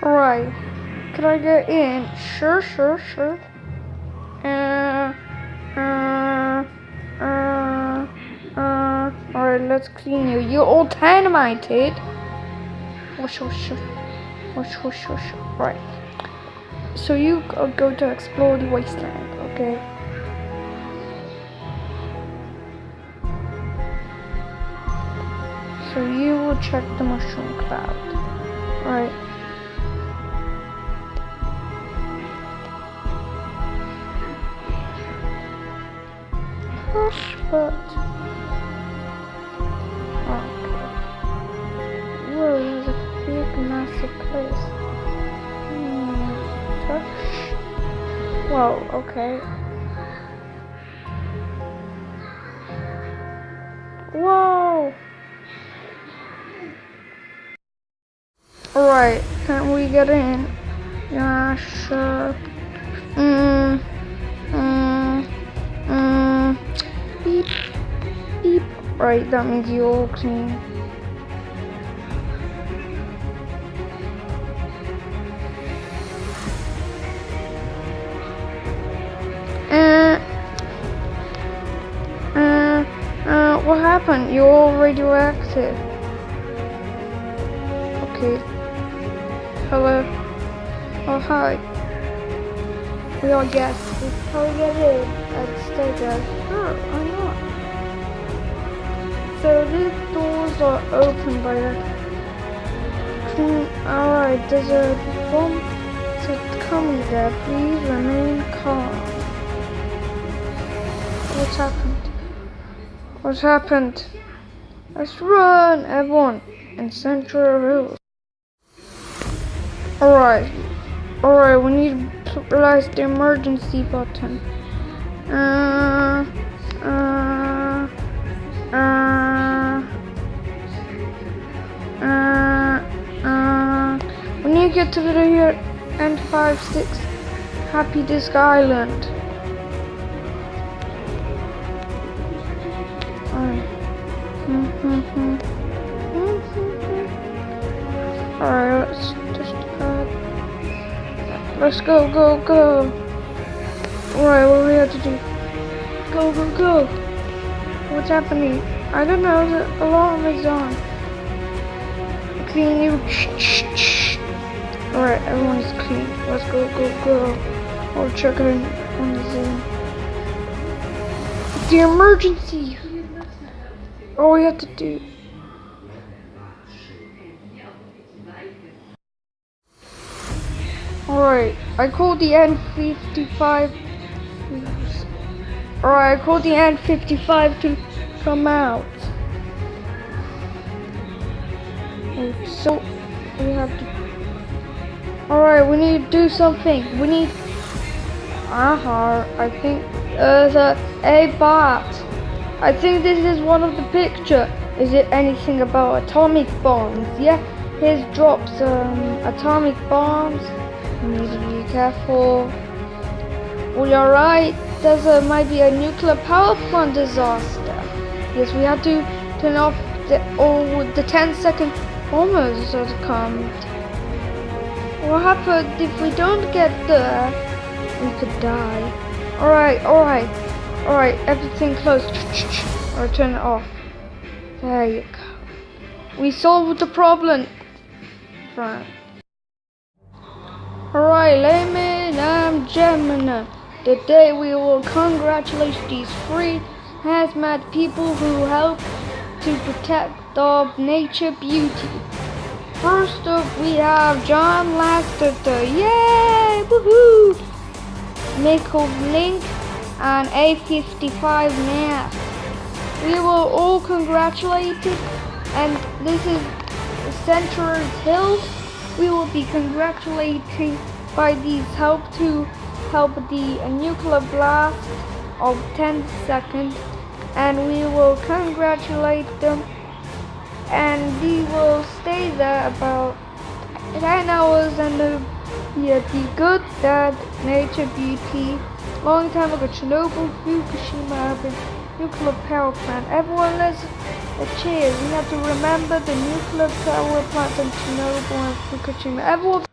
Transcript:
Alright, can I get in? Sure. Alright, let's clean you. You're all dynamited. Whoosh. Right. So you go to explore the wasteland, okay? So you will check the mushroom cloud. Right. Push, but okay. Whoa, there's a big, massive place. Touch. Whoa, okay. Whoa! Alright, can we get in? Yeah, sure. Beep. Right, that means you're all clean. What happened? You're all radioactive. Okay. Hello. Oh, hi. We are guests. How we get in and stay there? Sure, why not? So these doors are open by the... Alright, there's a bomb coming there. Please remain calm. What's happened? Let's run, everyone, in Central Hills. Alright, we need to press the emergency button. We need to get to the here and 5-6 Happy Disc Island. Alright, let's go. Alright, what do we have to do? Go. What's happening? I don't know, the alarm is on. Clean you. Alright, everyone is clean. Let's go. I'll check it on the Zoom. The emergency! All we have to do. Alright, I called the N55. Alright, I called the N55 to come out. So we have to. Alright, we need to do something. We need. I think there's a bot. I think this is one of the picture. Is it anything about atomic bombs? Yeah, his drops atomic bombs. We need to be careful. Well, you're right. There's might be a nuclear power plant disaster. Yes, we have to turn off the 10-second bombers that come. What happened if we don't get there? We could die. Alright, everything closed. Or turn it off. There you go. We solved the problem, friend. Alright, ladies and gentlemen, today we will congratulate these 3 hazmat people who help to protect the nature beauty. First up, we have John Lasterter, yay, woohoo! Michael Link and A55 Nath. We will all congratulate it, and this is Central Hills. We will be congratulating by these help the nuclear blast of 10 seconds, and we will congratulate them, and we will stay there about 10 hours and the good, sad, nature, beauty. Long time ago, Chernobyl, Fukushima have been nuclear power plant. Everyone let's cheers. We have to remember the nuclear power plant in Chernobyl and Fukushima. Everyone